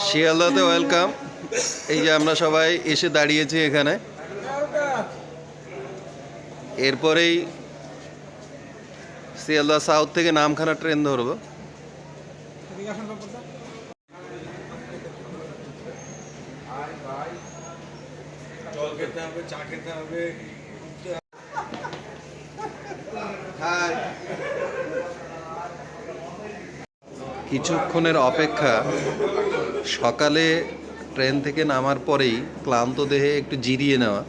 শিয়ালদাতে welcome. এই যে আমরা সবাই এসে দাঁড়িয়েছি এখানে, এরপরেই শিয়ালদা সাউথ থেকে নামখানা ট্রেন ধরবো। কিছুক্ষণের অপেক্ষা, সকালে ট্রেন থেকে নামার পরেই ক্লান্ত দেহে একটু জিরিয়ে নেওয়া।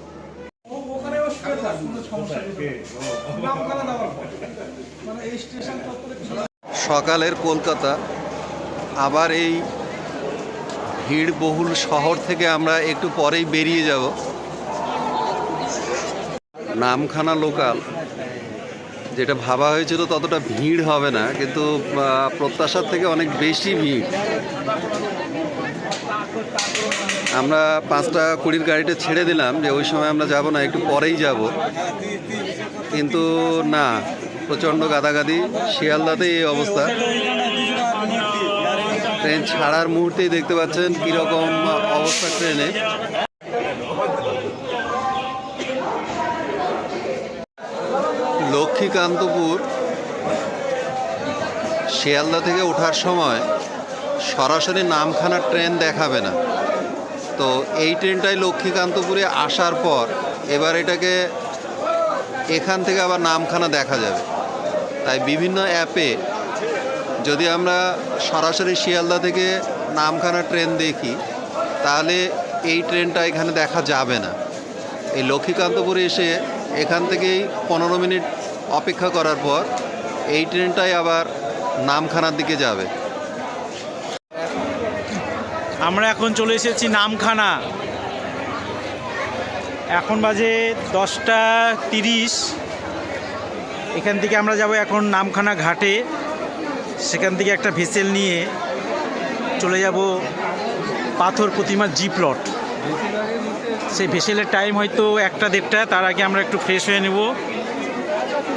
সকালের কলকাতা, আবার এই ভিড়বহুল শহর থেকে আমরা একটু পরেই বেরিয়ে যাব। নামখানা লোকাল, যেটা ভাবা হয়েছিল ততটা ভিড় হবে না, কিন্তু প্রত্যাশার থেকে অনেক বেশি ভিড়। আমরা 5:20 গাড়িটা ছেড়ে দিলাম যে ওই সময় আমরা যাব না, একটু পরেই যাব, কিন্তু না, প্রচণ্ড গাদাগাদি। শিয়ালদাতে এই অবস্থা। ট্রেন ছাড়ার মুহূর্তেই দেখতে পাচ্ছেন কীরকম অবস্থা ট্রেনে। লক্ষ্মীকান্তপুর শিয়ালদা থেকে ওঠার সময় সরাসরি নামখানা ট্রেন দেখাবে না, তো এই ট্রেনটাই লক্ষ্মীকান্তপুরে আসার পর এবার এটাকে এখান থেকে আবার নামখানা দেখা যাবে। তাই বিভিন্ন অ্যাপে যদি আমরা সরাসরি শিয়ালদা থেকে নামখানা ট্রেন দেখি, তাহলে এই ট্রেনটা এখানে দেখা যাবে না। এই লক্ষ্মীকান্তপুরে এসে এখান থেকেই 15 মিনিট অপেক্ষা করার পর এই ট্রেনটাই আবার নামখানার দিকে যাবে। আমরা এখন চলে এসেছি নামখানা। এখন বাজে 10:30। এখান থেকে আমরা যাব এখন নামখানা ঘাটে। সেখান থেকে একটা ভেসেল নিয়ে চলে যাব পাথর প্রতিমার জি প্লট। সেই ভেসেলের টাইম হয়তো 1টা-1:30। তার আগে আমরা একটু ফ্রেশ হয়ে নেব।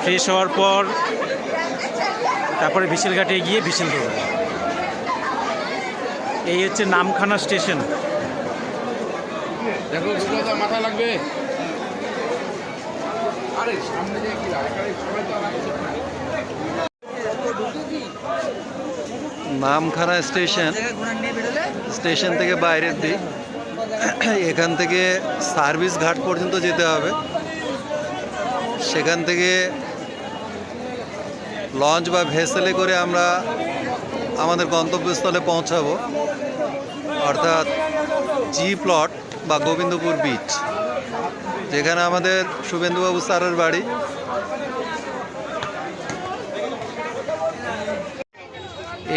ফ্রেশ হওয়ার পর তারপরে ভেসেল ঘাটে গিয়ে ভেসেল ধরব। এই হচ্ছে নামখানা স্টেশন। মাথা লাগবে। নামখানা স্টেশন থেকে বাইরের দিক, এখান থেকে সার্ভিস ঘাট পর্যন্ত যেতে হবে। সেখান থেকে লঞ্চ বা ভেসেলে করে আমরা আমাদের গন্তব্যস্থলে পৌঁছাবো, অর্থাৎ জি প্লট বা গোবিন্দপুর বিচ, যেখানে আমাদের শুভেন্দুবাবু স্যারের বাড়ি।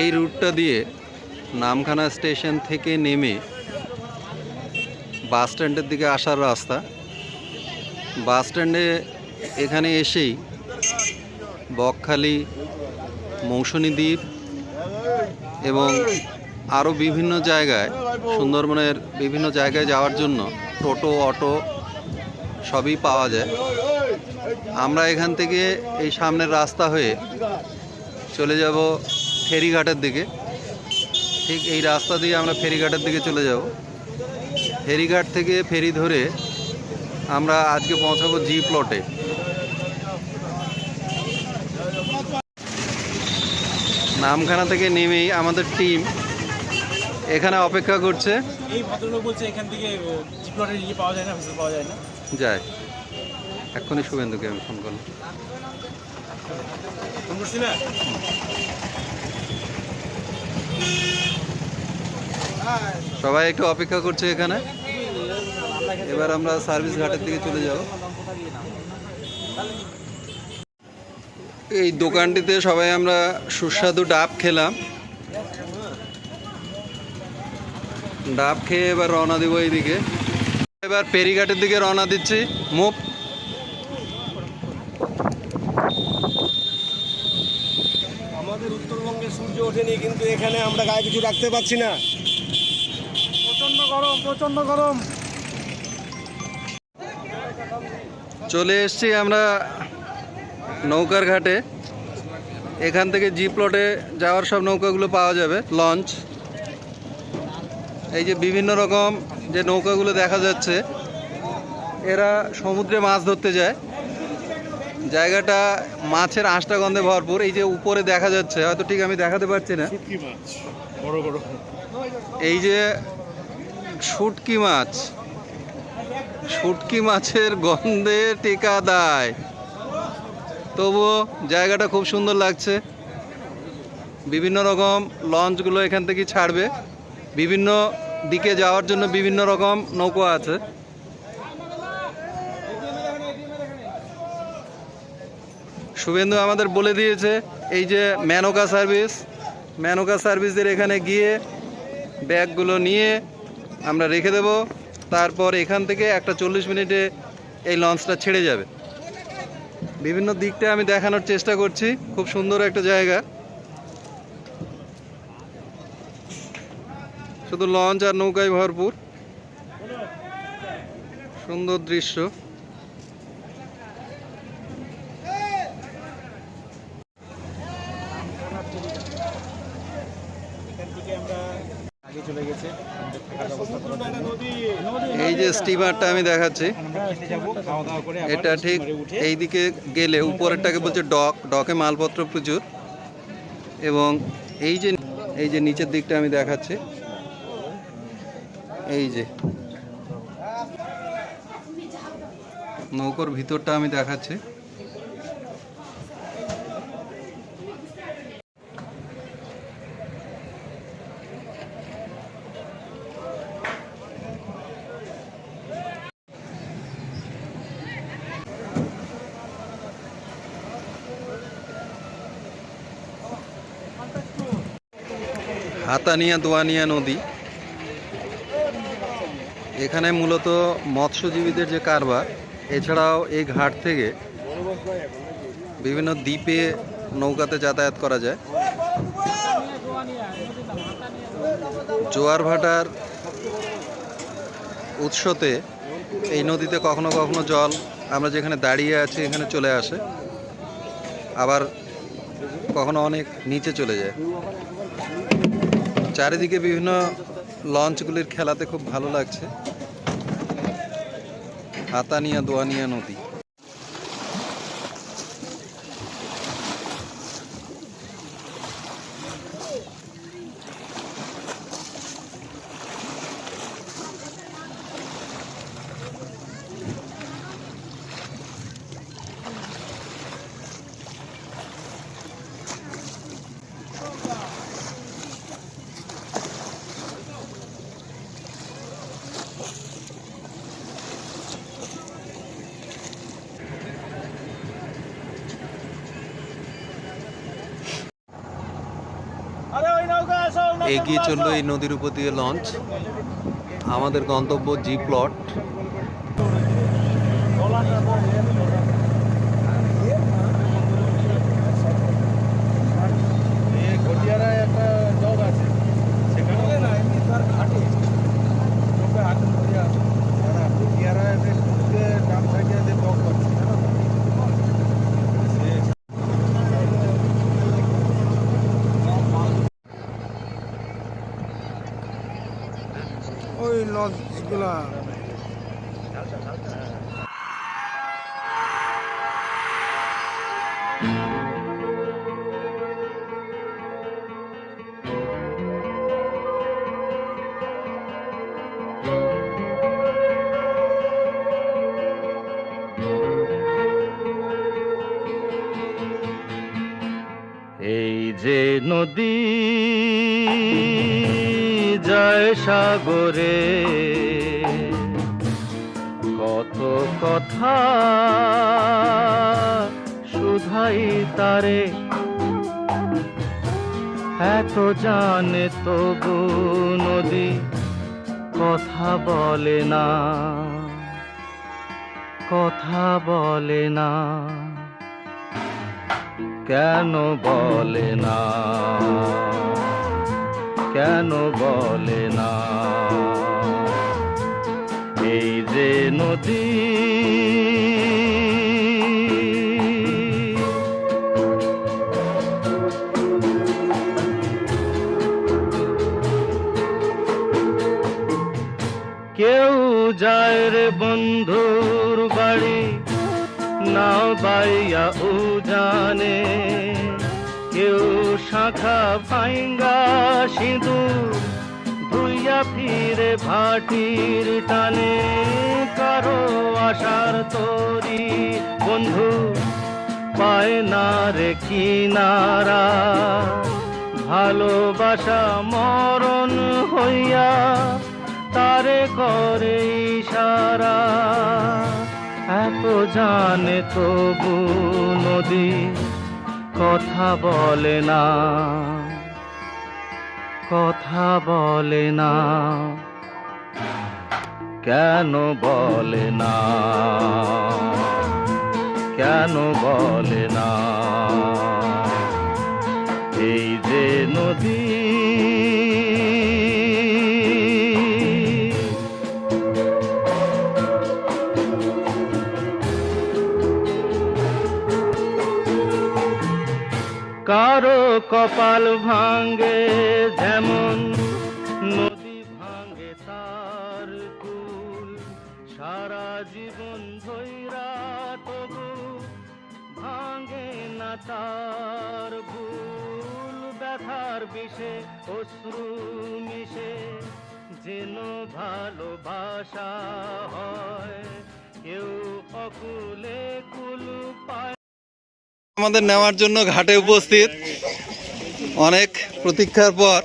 এই রুটটা দিয়ে নামখানা স্টেশন থেকে নেমে বাস স্ট্যান্ডের দিকে আসার রাস্তা। বাস স্ট্যান্ডে এখানে এসেই বকখালি, মৌসুনী দ্বীপ এবং আরও বিভিন্ন জায়গায়, সুন্দরবনের বিভিন্ন জায়গায় যাওয়ার জন্য টোটো, অটো সবই পাওয়া যায়। আমরা এখান থেকে এই সামনের রাস্তা হয়ে চলে যাব ফেরিঘাটের দিকে। ঠিক এই রাস্তা দিয়ে আমরা ফেরিঘাটের দিকে চলে যাব। ফেরিঘাট থেকে ফেরি ধরে আমরা আজকে পৌঁছাবো জি প্লটে। নামখানা থেকে নেমেই আমাদের টিম এখানে অপেক্ষা করছে। এই ভদ্রলোক বলছে এখান থেকে জি প্লটের ইয়ে পাওয়া যায় না, ভেসেল পাওয়া যায় না। যায়, এক্ষুনি শুভেন্দুকে আমি ফোন করলাম। ফোন করছি না? সবাই একটু অপেক্ষা করছে এখানে। এবার আমরা সার্ভিস ঘাটের দিকে চলে যাব। এই দোকানটিতে সবাই আমরা সুস্বাদু ডাব খেলাম। ডাব খেয়ে এবার রওনা দিব এইদিকে। এবার ফেরিঘাটের দিকে রওনা দিচ্ছি। মুভ। আমাদের উত্তরবঙ্গে সূর্য ওঠেনি, কিন্তু এখানে আমরা গায়ে কিছু রাখতে পারছি না। প্রচন্ড গরম, প্রচন্ড গরম। চলে এসছি আমরা নৌকার ঘাটে। এখান থেকে জি প্লটে যাওয়ার সব নৌকাগুলো পাওয়া যাবে, লঞ্চ। এই যে বিভিন্ন রকম যে নৌকাগুলো দেখা যাচ্ছে, এরা সমুদ্রে মাছ ধরতে যায়। জায়গাটা মাছের আঁশটা গন্ধে ভরপুর। এই যে উপরে দেখা যাচ্ছে, হয়তো ঠিক আমি দেখাতে পারছি না, শুটকি মাছ বড় বড়। এই যে শুটকি মাছ, শুটকি মাছের গন্ধে টিকা দেয়। তবুও জায়গাটা খুব সুন্দর লাগছে। বিভিন্ন রকম লঞ্চগুলো এখান থেকে ছাড়বে, বিভিন্ন দিকে যাওয়ার জন্য বিভিন্ন রকম নৌকা আছে। শুভেন্দু আমাদের বলে দিয়েছে এই যে মেনকা সার্ভিস, মেনকা সার্ভিসের এখানে গিয়ে ব্যাগগুলো নিয়ে আমরা রেখে দেব। তারপর এখান থেকে একটা 40 মিনিটে এই লঞ্চটা ছেড়ে যাবে। বিভিন্ন দিকটা আমি দেখানোর চেষ্টা করছি। খুব সুন্দর একটা জায়গা, শুধু লঞ্চ আর নৌকায় ভরপুর, সুন্দর দৃশ্য। এই যে স্টিমারটা আমি দেখাচ্ছি, এটা ঠিক এই দিকে গেলে উপরেরটাকে বলছে ডক, ডকে মালপত্র প্রচুর। এবং এই যে নিচের দিকটা আমি দেখাচ্ছি, এই যে নৌকোর ভিতরটা আমি দেখাচ্ছি। হাতানিয়া দোয়ানিয়া নদী, এখানে মূলত মৎস্যজীবীদের যে কারবার। এছাড়াও এই ঘাট থেকে বিভিন্ন দ্বীপে নৌকাতে যাতায়াত করা যায়। জোয়ার ভাটার উৎসতে এই নদীতে কখনো কখনো জল আমরা যেখানে দাঁড়িয়ে আছি এখানে চলে আসে, আবার কখনো অনেক নিচে চলে যায়। চারিদিকে বিভিন্ন লঞ্চগুলির খেলাতে খুব ভালো লাগছে। হাতানিয়া দোয়ানিয়া নদী। এগিয়ে চললো এই নদীর উপর দিয়ে লঞ্চ। আমাদের গন্তব্য জি প্লট। একটা জগ আছে সেখানে ডান সাইডে যে জগ আছে ওই লঞ্চগুলা। এই যে নদী যায় সাগরে, কত কথা শুধাই তারে, এত জানে তবু নদী কথা বলে না, কথা বলে না। কেন বলে না, কেন বলে না? এই যে নদী বন্ধুর বাড়ি নাও বাইয়া উজানে, কেউ শাখা ভাঙ্গা সিঁদুর ধুইয়া ফিরে ভাটির টানে, কারো আশার তরি বন্ধু পায় না রে কিনারা, ভালোবাসা মরণ হইয়া তারে করে ইশারা, এত জানে তবু নদী কথা বলে না, কথা বলে না, কেন বলে না, কেন বলে না, এই যে নদী কারো কপাল ভাঙ্গে যেমন নদী ভাঙ্গে তার কুল, সারা জীবন ধৈরা তবু ভাঙ্গে না তার ভুল, ব্যথার বিষে অশ্রু মিশে যেন ভালোবাসা হয়, কেউ অকুলে কুল পায়। আমাদের নেওয়ার জন্য ঘাটে উপস্থিত, অনেক প্রতীক্ষার পর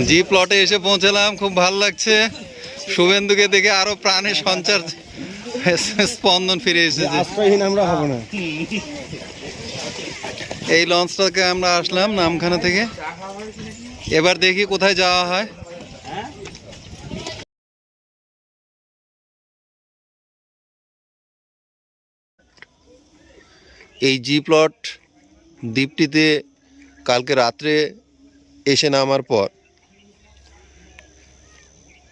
জি প্লটে এসে পৌঁছলাম। খুব ভালো লাগছে, শুভেন্দুকে দেখে আরো প্রাণে সঞ্চার স্পন্দন ফিরে এসেছে। আমরা হব না। এই লঞ্চটাকে আমরা আসলাম নামখানা থেকে, এবার দেখি কোথায় যাওয়া হয়। এই জি প্লট দ্বীপটিতে কালকে রাত্রে এসে নামার পর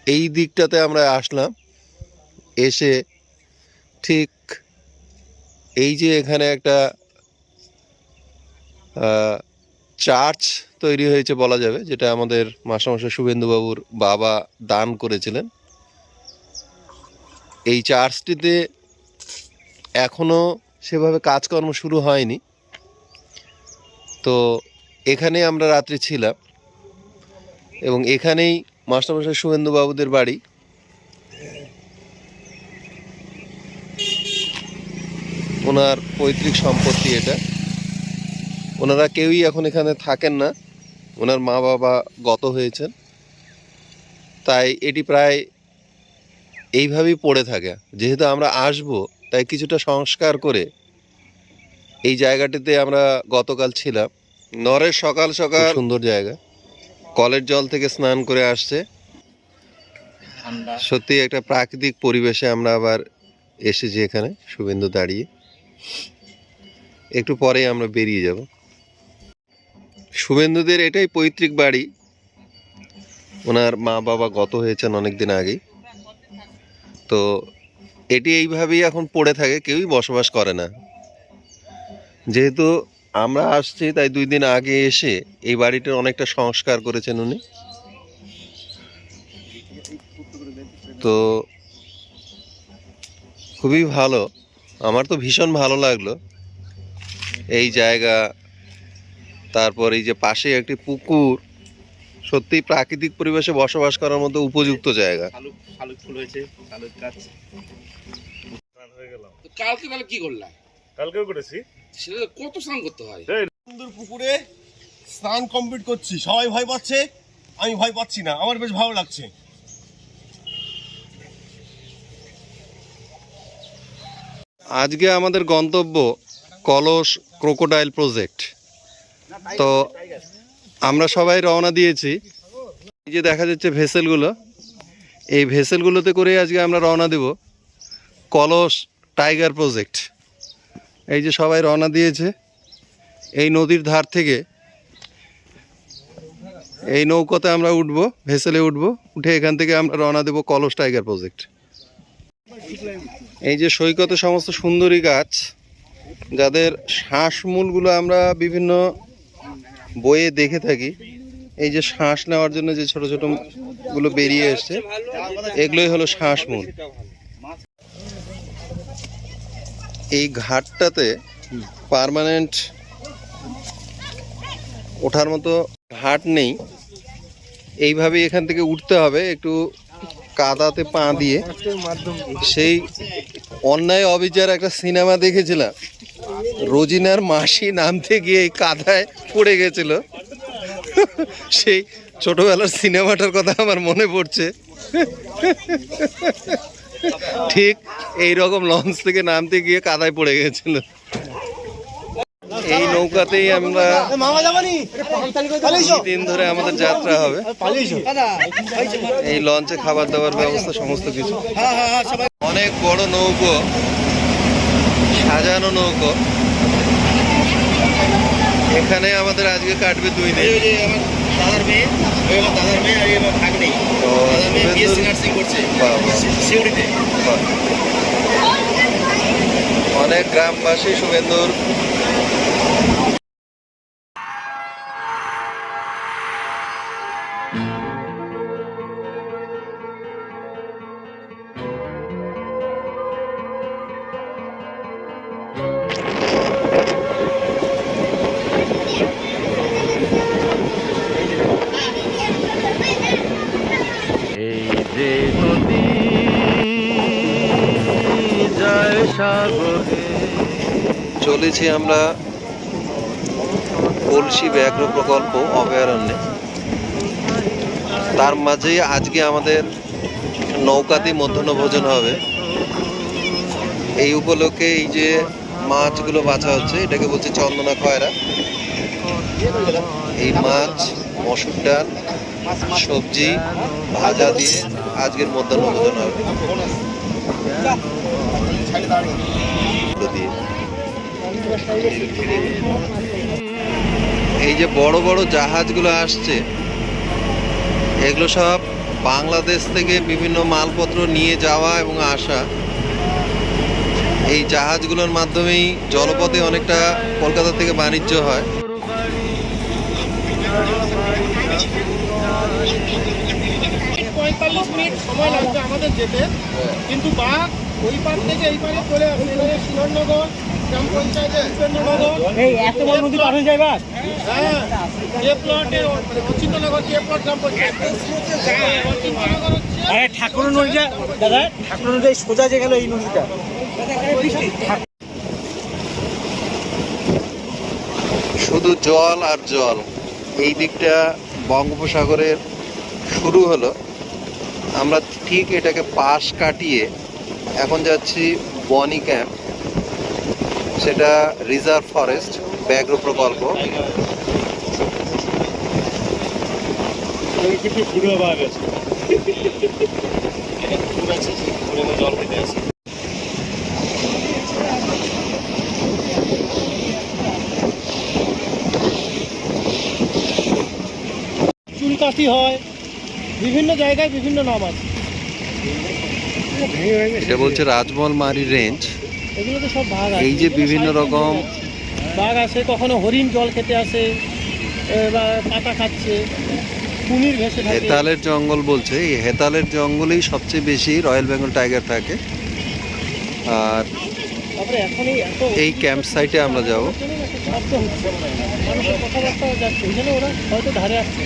এই দিকটাতে আমরা আসলাম, এসে ঠিক এই যে এখানে একটা চার্চ তৈরি হয়েছে বলা যাবে, যেটা আমাদের মাস্টারমশাই শুভেন্দুবাবুর বাবা দান করেছিলেন। এই চার্চটিতে এখনো সেভাবে কাজকর্ম শুরু হয়নি, তো এখানে আমরা রাত্রি ছিলাম এবং এখানেই মাস্টারমশাই শুভেন্দুবাবুদের বাড়ি। ওনার পৈতৃক সম্পত্তি এটা, ওনারা কেউই এখন এখানে থাকেন না, ওনার মা বাবা গত হয়েছেন, তাই এটি প্রায় এইভাবেই পড়ে থাকে। যেহেতু আমরা আসবো তাই কিছুটা সংস্কার করে এই জায়গাটিতে আমরা গতকাল ছিলাম। নরের সকাল সকাল সুন্দর জায়গা, কলের জল থেকে স্নান করে আসছে, সত্যি একটা প্রাকৃতিক পরিবেশে আমরা আবার এসেছি এখানে। শুভেন্দু দাঁড়িয়ে, একটু পরেই আমরা বেরিয়ে যাব। শুভেন্দুদের এটাই পৈতৃক বাড়ি, ওনার মা বাবা গত হয়েছেন অনেকদিন আগেই, তো এটি এইভাবেই এখন পড়ে থাকে, কেউই বসবাস করে না। যেহেতু আমরা আসছি তাই 2 দিন আগে এসে এই বাড়িটার অনেকটা সংস্কার করেছেন উনি, তো খুবই ভালো, আমার তো ভীষণ ভালো লাগলো এই জায়গা। তারপর এই যে পাশে একটি পুকুর, সত্যি প্রাকৃতিক পরিবেশে বসবাস করার মতো উপযুক্ত জায়গা। কালকে তাহলে কি করলাম? কালকেও করেছি। সেটা কত স্নান করতে হয়? সুন্দর পুকুরে স্নান কমপ্লিট করছি, সবাই ভয় পাচ্ছে, আমি ভয় পাচ্ছি না, আমার বেশ ভালো লাগছে। আজকে আমাদের গন্তব্য কলস ক্রোকোডাইল প্রজেক্ট। তো আমরা সবাই রওনা দিয়েছি। এই যে দেখা যাচ্ছে ভেসেলগুলো, এই ভেসেলগুলোতে করে আজকে আমরা রওনা দেব কলস টাইগার প্রজেক্ট। এই যে সবাই রওনা দিয়েছে এই নদীর ধার থেকে। এই নৌকাতে আমরা উঠবো, ভেসেলে উঠবো, উঠে এখান থেকে আমরা রওনা দেব কলস টাইগার প্রজেক্ট। এই যে সৈকতে সমস্ত সুন্দরী গাছ, যাদের শ্বাসমূলগুলো আমরা বিভিন্ন বইয়ে দেখে থাকি, এই যে শ্বাস নেওয়ার জন্য যে ছোট ছোট গুলো বেরিয়ে এসছে, এগুলোই হলো শ্বাসমূল। এই ঘাটটাতে পার্মানেন্ট ওঠার মতো ঘাট নেই, এইভাবেই এখান থেকে উঠতে হবে একটু কাদাতে পা দিয়ে। সেই অন্যায় অবিচার একটা সিনেমা দেখেছিলাম, রোজিনার মাসি নামতে গিয়ে এই কাদায় পড়ে গেছিল। সেই ছোটবেলার সিনেমাটার কথা আমার মনে পড়ছে। ঠিক এই রকম লঞ্চ থেকে নামতে গিয়ে কাদায় পড়ে গেছিল। এই নৌকাতেই আমরা 2 দিন ধরে আমাদের যাত্রা হবে। এই লঞ্চে খাবার দাবার ব্যবস্থা সমস্ত কিছু। অনেক বড় নৌকো, সাজানো নৌকো। এখানে আমাদের আজকে কাটবে 2 দিন। অনেক গ্রামবাসী শুভেন্দুর এই যে নদী যায় সাগরে। চলেছি আমরা কলসি ব্যাঘ্র প্রকল্প অভয়ারণ্যে। তার মাঝেই আজকে আমাদের নৌকাতে মধ্যাহ্নভোজন হবে। এই উপলক্ষে এই যে মাছগুলো বাছা হচ্ছে, এটাকে বলছে চন্দনা খয়রা। এই মাছ, মসুর ডাল, সবজি, ভাজা দিয়ে আজকের মধ্যাহ্নভোজন হবে। এই যে বড় বড় জাহাজগুলো আসছে, এগুলো সব বাংলাদেশ থেকে বিভিন্ন মালপত্র নিয়ে যাওয়া এবং আসা। এই জাহাজগুলোর মাধ্যমেই জলপথে অনেকটা কলকাতা থেকে বাণিজ্য হয়। 45 মিনিট সময় লাগবে আমাদের যেতে, কিন্তু বাঘ ওই পার থেকে এই পারে চলে আসবে। এখানে সুন্দরনগর গ্রাম পঞ্চায়েতের উপেন্দ্রনগর, এই এত বড় নদী পার হয়ে যায় বাঘ। হ্যাঁ, যে প্লটে অচিন্তনগর, যে প্লট গ্রাম পঞ্চায়েত, অচিন্তনগর হচ্ছে ঠাকুর নদীটা দাদা, ঠাকুর নদী সোজা যে গেল এই নদীটা। শুধু জল আর জল। এই দিকটা বঙ্গোপসাগরের শুরু হলো, আমরা ঠিক এটাকে পাশ কাটিয়ে এখন যাচ্ছি বনি ক্যাম্প। সেটা রিজার্ভ ফরেস্ট ব্যাঘ্র প্রকল্প। চুলকাঠি হয়, বিভিন্ন জায়গায় বিভিন্ন নাম আছে। এটা বলছে রাজমহল মারি রেঞ্জ। এগুলো তো সব বাঘ আছে। এই যে বিভিন্ন রকম বাঘ আছে, কখনো হরিণ জল খেতে আসে বা পাতা খাচ্ছে, কুমির ভেসে থাকে। হেতালের জঙ্গল বলছে, এই হেতালের জঙ্গলেই সবচেয়ে বেশি রয়্যাল বেঙ্গল টাইগার থাকে। আর তারপরে এখন এই ক্যাম্প সাইটে আমরা যাব। শব্দ হচ্ছে, মানুষের কথাবার্তা যাচ্ছে, ওই জন্য ওরা হয়তো ধারে আসছে।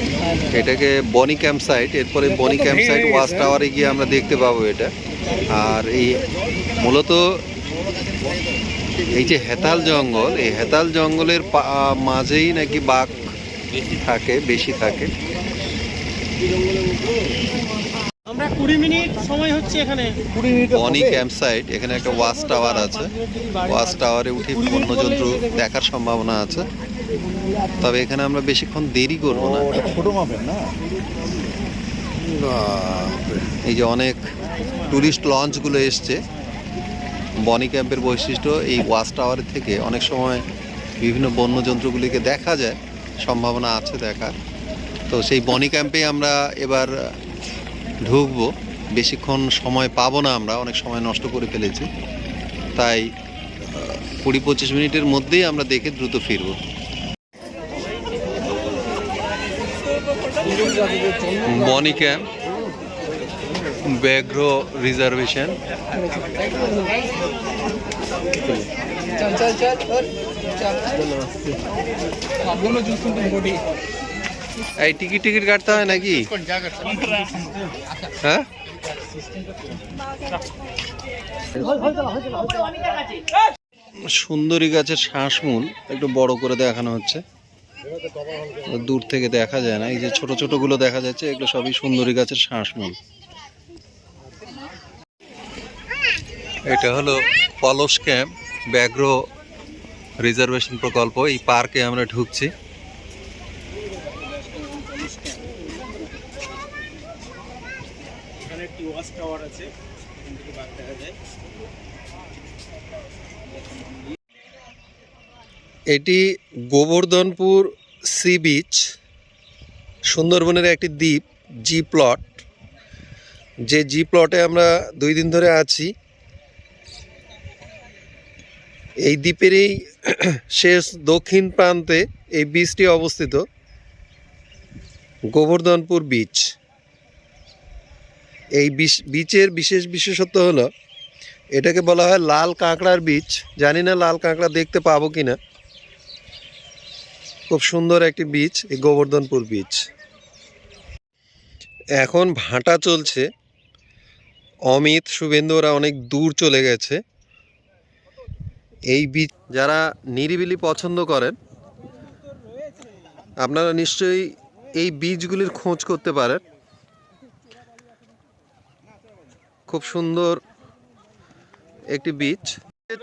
এটাকে বনি ক্যাম্প সাইট। এরপরে বনি ক্যাম্প সাইট ওয়াচ টাওয়ারে গিয়ে আমরা দেখতে পাবো এটা। আর এই মূলত এই যে হেতাল জঙ্গল, এই হেতাল জঙ্গলের মাঝেই নাকি বাঘ থাকে, বেশি থাকে। আমরা 20 মিনিট সময় হচ্ছে এখানে। 20 মিনিট বনি ক্যাম্প সাইট। এখানে একটা ওয়াচ টাওয়ার আছে, ওয়াচ টাওয়ারে উঠে বন্যজন্তু দেখার সম্ভাবনা আছে। তবে এখানে আমরা বেশিক্ষণ দেরি করবো না। এই যে অনেক টুরিস্ট লঞ্চগুলো এসছে। বনি ক্যাম্পের বৈশিষ্ট্য, এই ওয়াচ টাওয়ার থেকে অনেক সময় বিভিন্ন বন্যজন্তুগুলিকে দেখা যায়, সম্ভাবনা আছে দেখার। তো সেই বনি ক্যাম্পে আমরা এবার ঢুকবো। বেশিক্ষণ সময় পাবো না, আমরা অনেক সময় নষ্ট করে ফেলেছি। তাই 20-25 মিনিটের মধ্যেই আমরা দেখে দ্রুত ফিরবো। বনি ক্যাম্প, ব্যাঘ্র রিজার্ভেশন। এই টিকিট কাটতে হয় নাকি? হ্যাঁ, সুন্দরী গাছের শ্বাসমূল একটু বড় করে দেখানো হচ্ছে, দূর থেকে দেখা যায় না। এই যে ছোট ছোট গুলো দেখা যাচ্ছে, এগুলো সবই সুন্দরী গাছের শ্বাসমূল। এটা হলো পলস ক্যাম্প ব্যাঘ্র রিজার্ভেশন প্রকল্প। এই পার্কে আমরা ঢুকছি। এখানে একটি ওয়াচ টাওয়ার আছে, এখান থেকে বাঘ দেখা যায়। এটি গোবর্ধনপুর সি বিচ, সুন্দরবনের একটি দ্বীপ, জি প্লট। যে জি প্লটে আমরা 2 দিন ধরে আছি। এই দ্বীপেরই শেষ দক্ষিণ প্রান্তে এই বিচটি অবস্থিত, গোবর্ধনপুর বিচ। এই বিচের বিশেষত্ব হলো এটাকে বলা হয় লাল কাঁকড়ার বিচ। জানি না লাল কাঁকড়া দেখতে পাবো কিনা। খুব সুন্দর একটি বিচ এই গোবর্ধনপুর বিচ। এখন ভাটা চলছে। অমিত, শুভেন্দু ওরা অনেক দূর চলে গেছে। এই বিচ যারা নিরিবিলি পছন্দ করেন, আপনারা নিশ্চয়ই এই বিচগুলির খোঁজ করতে পারেন। খুব সুন্দর একটি বিচ।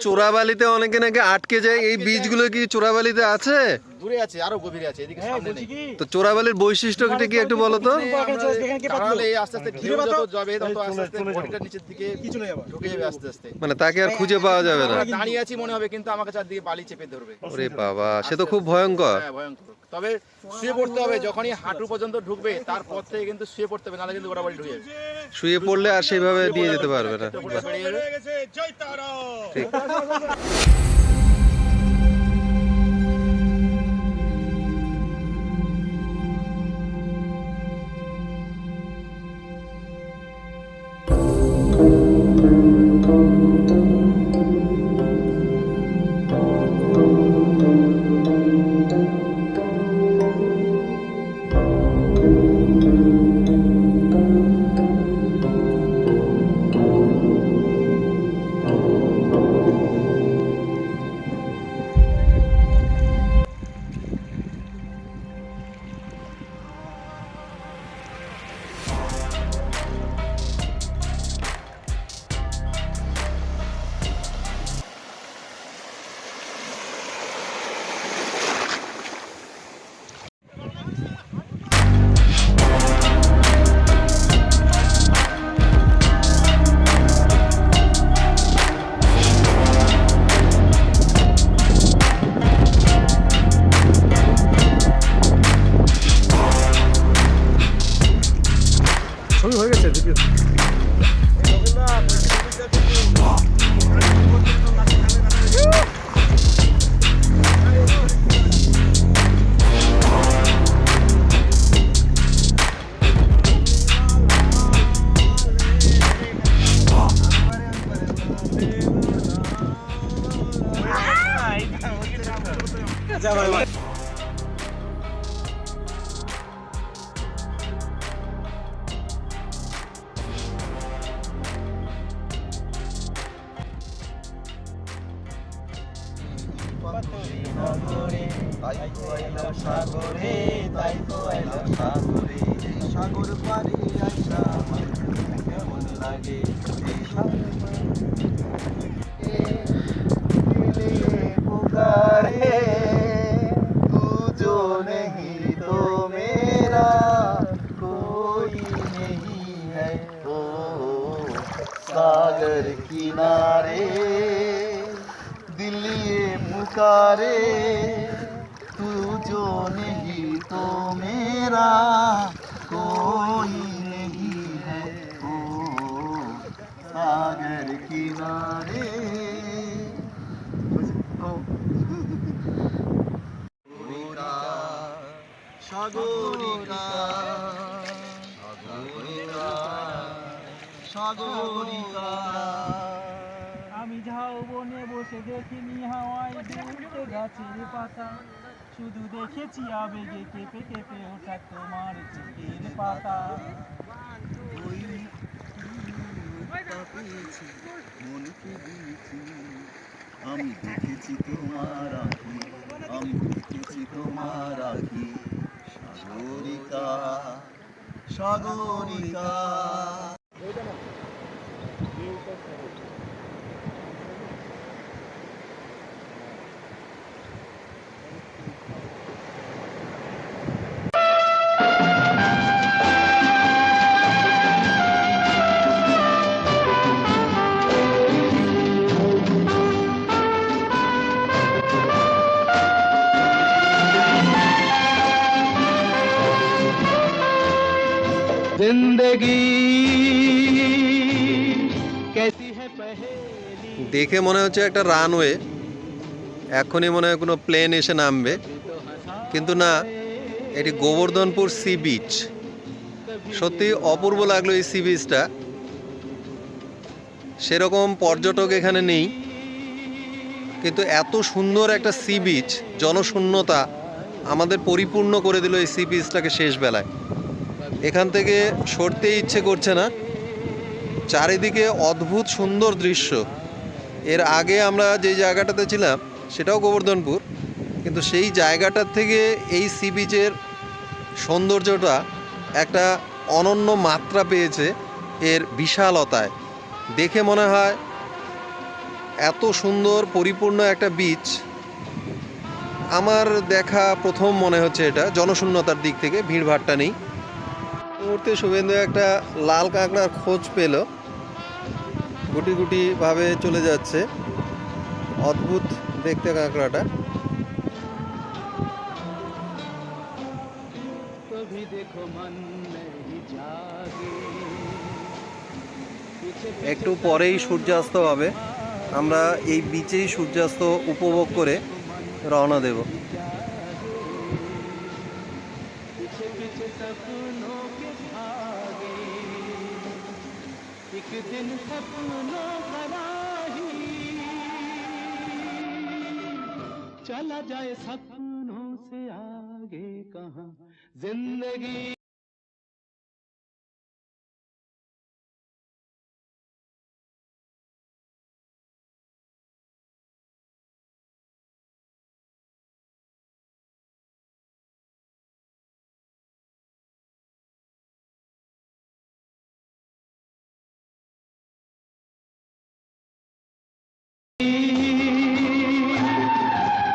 চোরাবালিতে অনেকে নাকি আটকে যায়, এই বিচগুলো কি চোরাবালিতে আছে? দূরে আছে, আরো গভীরে আছে, এদিকে সামনে নেই। তো চোরাবালির বৈশিষ্ট্যটা কি একটু বলো তো? তাহলে এই আস্তে আস্তে ঢেউ যত যাবে তত আস্তে আস্তে বডিটা নিচের দিকে ঢুকে যাবে আস্তে আস্তে। মানে তাকে আর খুঁজে পাওয়া যাবে না। আমরা দাঁড়িয়ে আছি মনে হবে, কিন্তু আমাকে চারদিকে বালি চেপে ধরবে। ওরে বাবা, সে তো খুব ভয়ঙ্কর। হ্যাঁ, ভয়ঙ্কর। তবে শুয়ে পড়তে হবে, যখনই হাঁটু পর্যন্ত ঢুকবে তারপর থেকে কিন্তু শুয়ে পড়তে হবে, নাহলে কিন্তু ওরা বাড়ি ঢুকে যাবে। শুয়ে পড়লে আর সেভাবে দিয়ে যেতে পারবে না। উপরে বেরিয়ে যাবে। ঠিক। সাগর পারে আইসা কেমন লাগে पुकारे तू जो नहीं तो मेरा कोई नहीं है ओ सागर किनारे दिल ये पुकारे तू जो नहीं तो मेरा कोई नहीं है ओ सागर किनारे সাগরিকা সাগরিকা। আমি ঝাউবনে বসে দেখিনি হাওয়ায় দুলতে গাছের পাতা, শুধু দেখেছি আবেগে কেঁপে কেঁপে ওঠা তোমার চোখের পাতা। ওই পেয়েছি মনকে দিয়েছি, আমি দেখেছি তোমার আঁখি, আমি দেখেছি তোমার আঁখি। সাগরিকা সাগরিকা। जिंदगी कैसी है पहेली। দেখে মনে হচ্ছে একটা রানওয়ে, এখনই মনে হয় কোনো প্লেন এসে নামবে, কিন্তু না, এটি গোবর্ধনপুর সি বিচ। সত্যি অপূর্ব লাগলো এই সি বিচটা। সেরকম পর্যটক এখানে নেই, কিন্তু এত সুন্দর একটা সি বিচ, জনশূন্যতা আমাদের পরিপূর্ণ করে দিল এই সি বিচটাকে শেষ বেলায়। এখান থেকে সরতেই ইচ্ছে করছে না। চারিদিকে অদ্ভুত সুন্দর দৃশ্য। এর আগে আমরা যে জায়গাটাতে ছিলাম সেটাও গোবর্ধনপুর, কিন্তু সেই জায়গাটার থেকে এই সি বিচের সৌন্দর্যটা একটা অনন্য মাত্রা পেয়েছে এর বিশালতায়। দেখে মনে হয় এত সুন্দর পরিপূর্ণ একটা বিচ আমার দেখা প্রথম মনে হচ্ছে। এটা জনশূন্যতার দিক থেকে ভিড়ভাড়টা নেই। মুহূর্তে শুভেন্দু একটা লাল কাঁকড়ার খোঁজ পেল, গুটি গুটি ভাবে চলে যাচ্ছে। অদ্ভুত দেখতে কাঁকড়াটা। कभी देखो मन नहीं जागे। একটু পরেই সূর্যাস্ত হবে, আমরা এই বিচেই সূর্যাস্ত উপভোগ করে রওনা দেব। पीछे पीछे सपनों के भागे, एक दिन सपनों भरा ही चला जाए सपनों से आगे कहाँ जिंदगी।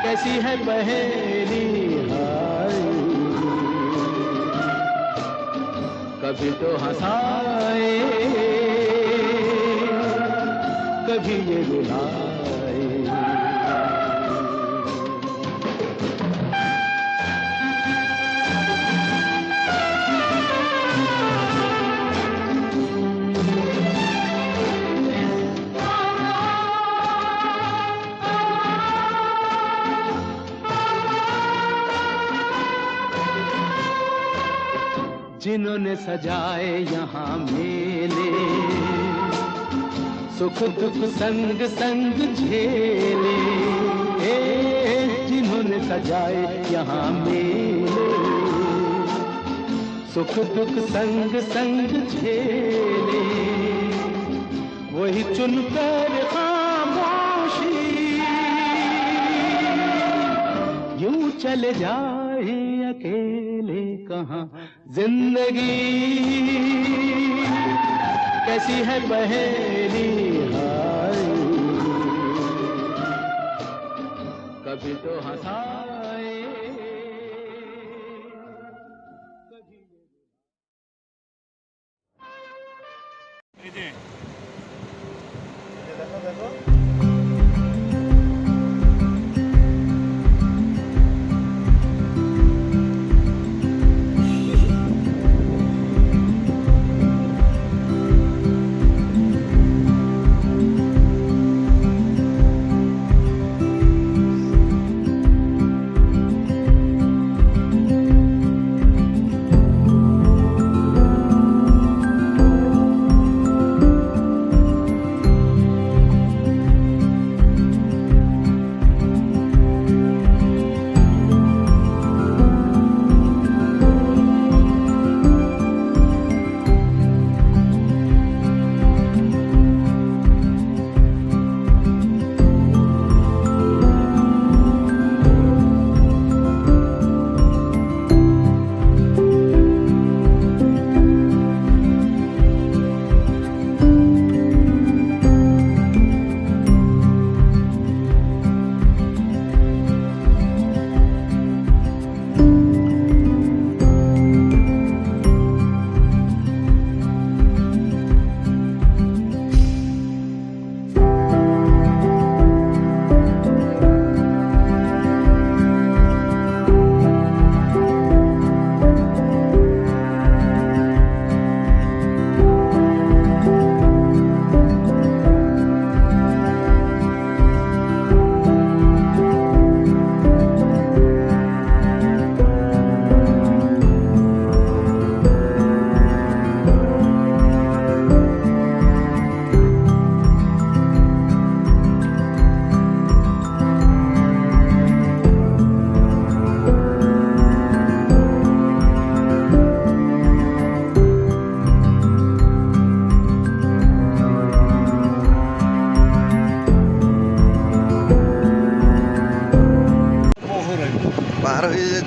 कैसी है पहेली हाय, कभी तो हंसाए कभी ये रुलाए। जिन्होंने सजाए यहाँ मेले, सुख दुख संग संग झेले। जिन्होंने सजाए यहाँ मेले, सुख दुख संग संग झेले। वही चुनकर खामोशी यूं चले जाए अकेले कहाँ जिंदगी। कैसी है पहेली हाय, कभी तो हंसाए कभी। দেখো দেখো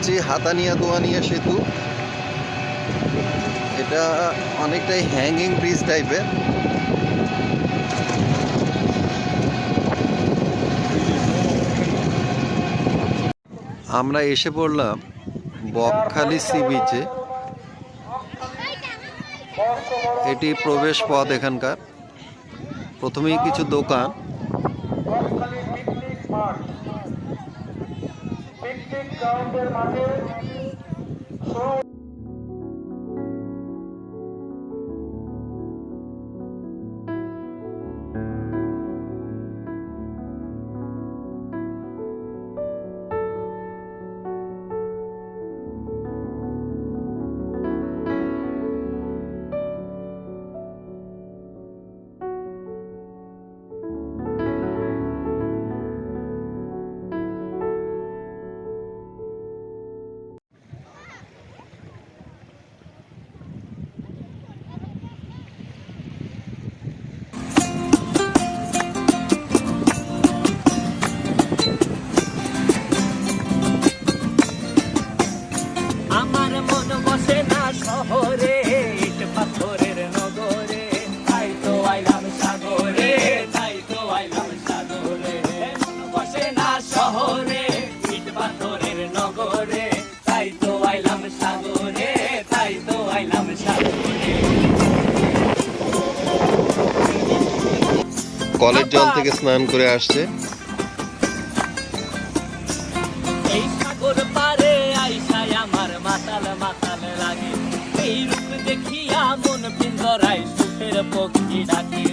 যাচ্ছি হাতানিয়া দোয়ানিয়া সেতু। এটা অনেকটাই হ্যাঙ্গিং ব্রিজ টাইপের। আমরা এসে পড়লাম বকখালি সি বিচে। এটি প্রবেশ পথ এখানকার। প্রথমেই কিছু দোকান। পিকনিক গ্রাউন্ডের মাঠে আমার মন বসে না শহরে, ইট পাথরের নগরে, তাই তো আইলাম সাগরে, তাই তো আইলাম সাগরে। মন বসে না শহরে, ইট পাথরের নগরে, তাই তো আইলাম সাগরে, তাই তো আইলাম সাগরে। কলের জল থেকে স্নান করে আসছে। এই সাগর পারে আইসায় আমার মাতাল মাতাল লাগে, এই রূপ দেখিয়া মন পিঞ্জরায় সুখের পক্ষী ডাকে।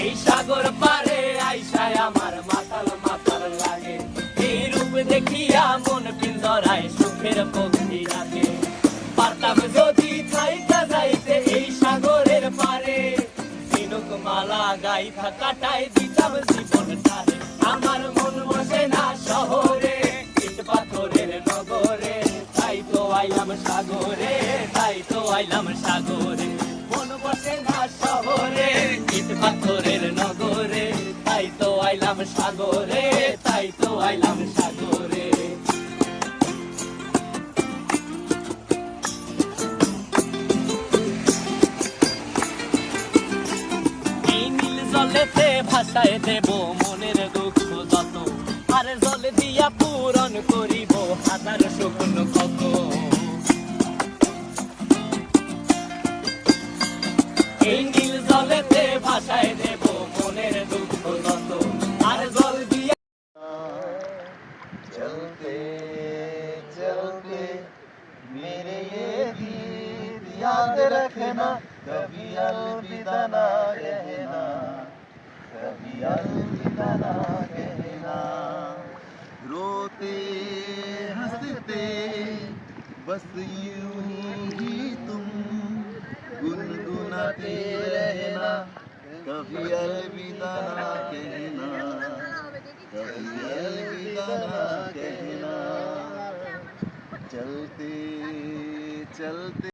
এই সাগর পারে আইসায় আমার মাতাল মাতাল লাগে, এই রূপ দেখিয়া মন পিঞ্জরায় সুখের পক্ষী ডাকে। পারতাম যদি থাইকা যাইতে এই সাগরের পারে, ঝিনুক মালা গাইথা কাটাই দিতাম জীবনটারে। আমার মন বসে না শহরে, ইট পাথরের নগরে, তাই তো আইলাম সাগরে, তাই তো আইলাম সাগরে। মন বসে না শহরে, ইট পাথরের নগরে, তাই তো আইলাম সাগরে, তাই তো আইলাম সাগরে। এই নীল জলেতে ভাসায় দেব মনের দুঃখ যত, আর জল দিয়া পূরণ করিব হাজার শুকনো ক্ষত। এই নীল জলেতে ভাসায় দেব মনের দুঃখ যত, আর জল দিয়া चलते चलते मेरे ये गीत याद रखना, कभी अलविदा ना कहना, कभी अलविदा ना कहना। रोते हंसते बस यूं ही तुम गुनगुनाते रहना, कभी अलविदा ना कहना, कभी अलविदा ना कहना। चलते चलते